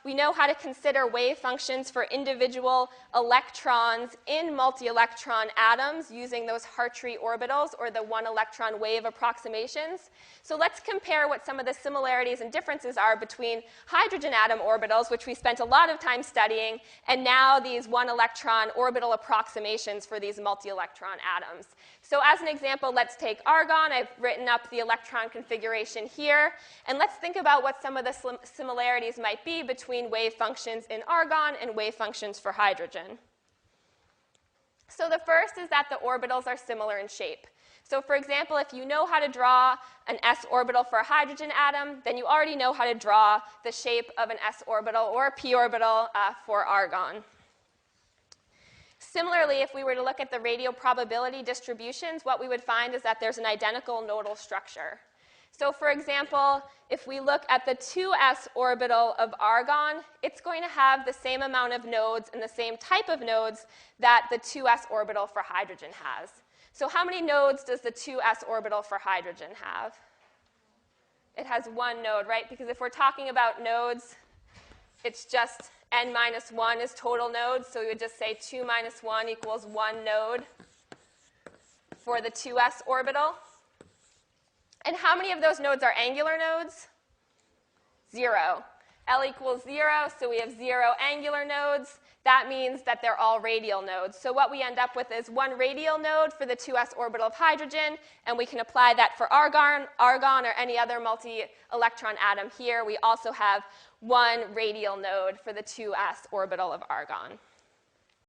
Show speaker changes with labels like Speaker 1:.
Speaker 1: we know how to consider wave functions for individual electrons in multi-electron atoms using those Hartree orbitals, or the one-electron wave approximations. So let's compare what some of the similarities and differences are between hydrogen atom orbitals, which we spent a lot of time studying, and now these one-electron orbital approximations for these multi-electron atoms. So as an example, let's take argon. I've written up the electron configuration here. And let's think about what some of the similarities might be between wave functions in argon and wave functions for hydrogen. So the first is that the orbitals are similar in shape. So for example, if you know how to draw an s orbital for a hydrogen atom, then you already know how to draw the shape of an s orbital or a p orbital for argon. Similarly, if we were to look at the radial probability distributions, what we would find is that there's an identical nodal structure. So for example, if we look at the 2s orbital of argon, it's going to have the same amount of nodes and the same type of nodes that the 2s orbital for hydrogen has. So how many nodes does the 2s orbital for hydrogen have? It has one node, right? Because if we're talking about nodes, it's just n minus 1 is total nodes. So we would just say 2 minus 1 equals 1 node for the 2s orbital. And how many of those nodes are angular nodes? 0. L equals 0, so we have 0 angular nodes. That means that they're all radial nodes. So what we end up with is one radial node for the 2s orbital of hydrogen, and we can apply that for argon, or any other multi-electron atom here. We also have one radial node for the 2s orbital of argon.